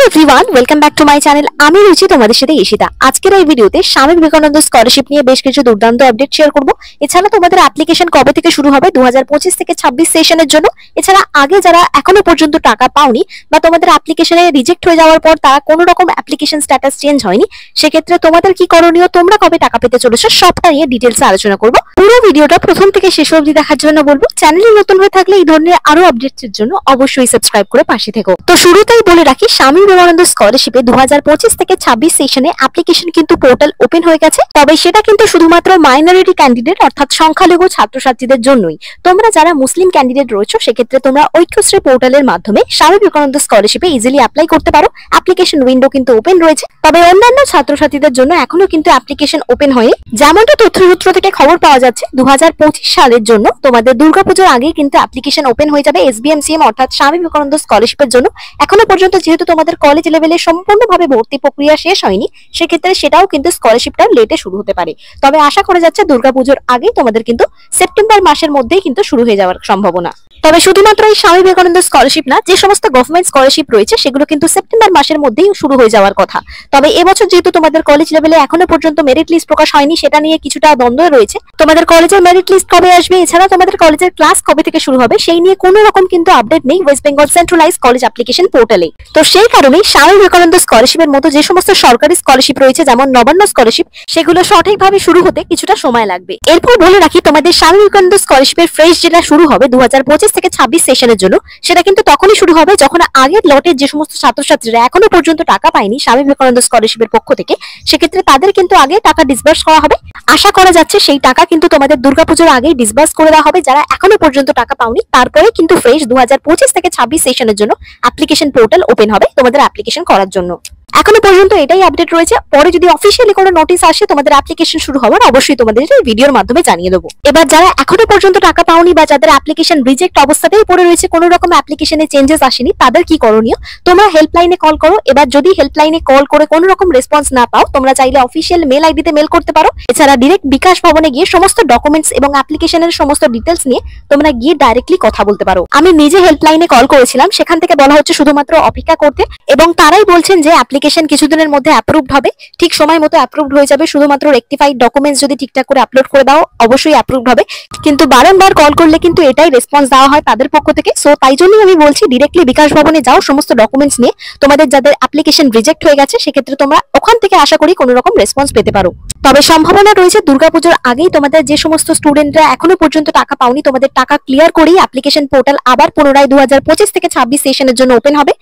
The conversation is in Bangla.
Everyone, welcome back to my channel. আমি রুচি, তোমাদের সাথে ঈশিতা। আজকের এই ভিডিওতে স্বামী বিবেকানন্দ স্কলারশিপ নিয়ে বেশ কিছু দুর্দান্ত আপডেট শেয়ার করব। এছাড়া তোমাদের অ্যাপ্লিকেশন কবে থেকে শুরু হবে 2025 থেকে 26 সেশনের জন্য। এছাড়া আগে যারা এখনো পর্যন্ত টাকা পাওনি বা তোমাদের অ্যাপ্লিকেশনে রিজেক্ট হয়ে যাওয়ার পর তারা কোনো রকম অ্যাপ্লিকেশন স্ট্যাটাস চেঞ্জ হয়নি, সেক্ষেত্রে তোমাদের কি করণীয়, তোমরা কবে টাকা পেতে চলেছো, সবটা নিয়ে ডিটেলসে আলোচনা করব। পুরো ভিডিওটা প্রথম থেকে শেষ অবধি দেখার জন্য বলবো। চ্যানেলে নতুন হয়ে থাকলে এই ধরনের আরো আপডেটসের জন্য অবশ্যই সাবস্ক্রাইব করে পাশে থেকো। তো শুরুতেই বলে রাখি, স্বামী বিবেকানন্দ স্কলারশিপে 2025 থেকে 26 সেশনে অ্যাপ্লিকেশন কিন্তু পোর্টাল ওপেন হয়ে গেছে। তবে সেটা কিন্তু শুধুমাত্র মাইনরিটি ক্যান্ডিডেট অর্থাৎ সংখ্যালঘু ছাত্রছাত্রীদের জন্যই। তোমরা যারা মুসলিম ক্যান্ডিডেট রয়েছো সেক্ষেত্রে তোমরা ঐক্যশ্রী পোর্টালের মাধ্যমে স্বামী বিবেকানন্দ স্কলারশিপে ইজিলি অ্যাপ্লাই করতে পারো। অ্যাপ্লিকেশন উইন্ডো কিন্তু ওপেন রয়েছে। তবে অন্যান্য ছাত্রছাত্রীদের জন্য এখনো কিন্তু অ্যাপ্লিকেশন ওপেন হয়নি। যেমনটা তথ্যসূত্র থেকে খবর পাওয়া যাচ্ছে, 2025 সালের জন্য তোমাদের দুর্গাপূজার আগেই কিন্তু অ্যাপ্লিকেশন ওপেন হয়ে যাবে SBMCM অর্থাৎ স্বামী বিবেকানন্দ স্কলারশিপের জন্য। এখনো পর্যন্ত যেহেতু তোমাদের কলেজ লেভেলে সম্পূর্ণভাবে ভর্তি প্রক্রিয়া শেষ হয়নি, সেক্ষেত্রে সেটাও কিন্তু স্কলারশিপটা লেটে শুরু হতে পারে। তবে আশা করা যাচ্ছে দুর্গাপূজার আগেই তোমাদের কিন্তু সেপ্টেম্বর মাসের মধ্যেই কিন্তু শুরু হয়ে যাওয়ার সম্ভাবনা। তবে শুধুমাত্র এই স্বামী বিবেকানন্দ স্কলারশিপ না, যে সমস্ত গভর্নমেন্ট স্কলারশিপ রয়েছে সেগুলো কিন্তু সেপ্টেম্বর মাসের মধ্যেই শুরু হয়ে যাওয়ার কথা। তবে এবছর যেহেতু তোমাদের কলেজ লেভেলে এখনো পর্যন্ত মেরিট লিস্ট প্রকাশ হয়নি, সেটা নিয়ে কিছুটা দ্বন্দ্ব রয়েছে। তোমাদের কলেজের মেরিট লিস্ট কবে আসবে, এছাড়া তোমাদের কলেজের ক্লাস কবে থেকে শুরু হবে, সেই নিয়ে কোনো রকম কিন্তু আপডেট নেই West Bengal centralise college application পোর্টালে। তো সেই কারণেই স্বামী বিবেকানন্দ স্কলারশিপের মতো যে সমস্ত সরকারি স্কলারশিপ রয়েছে যেমন নবান্ন স্কলারশিপ, সেগুলো সঠিকভাবে শুরু হতে কিছুটা সময় লাগবে। এরপর বলে রাখি, তোমাদের স্বামী বিবেকানন্দ স্কলারশিপের ফ্রেশ যেটা শুরু হবে 2025 থেকে 26 সেশনের জন্য, সেটা কিন্তু তখনই শুরু হবে যখন আগের লটের যে সমস্ত ছাত্রছাত্রীরা এখনো পর্যন্ত টাকা পায়নি স্বামী বিবেকানন্দ স্কলারশিপের পক্ষ থেকে, সেক্ষেত্রে তাদের কিন্তু আগে টাকা ডিসবার্স করা হবে। আশা করা যাচ্ছে সেই টাকা কিন্তু তোমাদের দুর্গাপূজার আগেই ডিসবার্স করে দেওয়া হবে। যারা এখনো পর্যন্ত টাকা পাওনি তারপরে কিন্তু ফ্রেশ 2025 থেকে 26 সেশনের জন্য অ্যাপ্লিকেশন পোর্টাল ওপেন হবে তোমাদের অ্যাপ্লিকেশন করার জন্য। এখনো পর্যন্ত এটাই আপডেট রয়েছে। পরে যদি অফিসিয়ালি কোনো নোটিশ আসে তোমাদের অ্যাপ্লিকেশন শুরু হওয়ার, অবশ্যই তোমাদের ভিডিওর মাধ্যমে জানিয়ে দেবো। এবার যারা এখনো পর্যন্ত টাকা পাওনি বা যাদের অ্যাপ্লিকেশন রিজেক্ট অবস্থাতেই পড়ে রয়েছে, কোনো রকম অ্যাপ্লিকেশনে চেঞ্জেস আসেনি, তাদের কি করণীয়, তোমরা হেল্পলাইনে কল করো। এবার যদি হেল্পলাইনে কল করে কোনো রকম রেসপন্স না পাও, তোমরা চাইলে অফিসিয়াল মেল আইডিতে মেল করতে পারো। এছাড়া ডিরেক্ট বিকাশ ভবনে গিয়ে সমস্ত ডকুমেন্টস এবং অ্যাপ্লিকেশনের সমস্ত ডিটেলস নিয়ে তোমরা গিয়ে ডাইরেক্টলি কথা বলতে পারো। আমি নিজে হেল্পলাইনে কল করেছিলাম, সেখান থেকে বলা হচ্ছে শুধুমাত্র অপেক্ষা করতে, এবং তারাই বলছেন যে অ্যাপ্লিকেশন কিছুদিনের মধ্যে অ্যাপ্রুভড হবে, ঠিক সময় মতো অ্যাপ্রুভড হয়ে যাবে। শুধুমাত্র রেকটিফাইড ডকুমেন্টস যদি ঠিকঠাক করে আপলোড করে দাও, অবশ্যই অ্যাপ্রুভড হবে। কিন্তু বারংবার কল করলে কিন্তু এটাই রেসপন্স দেওয়া হয় তাদের পক্ষ থেকে। সো তাই জন্যই আমি বলছি ডিরেক্টলি বিকাশ ভবনে যাও, সমস্ত ডকুমেন্টস নিয়ে। তোমাদের যাদের অ্যাপ্লিকেশন রিজেক্ট হয়ে গেছে সেক্ষেত্রে তোমরা ওখান থেকে আশা করি কোনো রকম রেসপন্স পেতে পারো। তবে সম্ভাবনা রয়েছে দুর্গাপূজার আগেই তোমাদের যে সমস্ত স্টুডেন্টরা এখনো পর্যন্ত টাকা পাওনি, তোমাদের টাকা ক্লিয়ার করেই অ্যাপ্লিকেশন পোর্টাল আবার পুনরায় 2025 থেকে 26 সেশনের জন্য ওপেন হবে।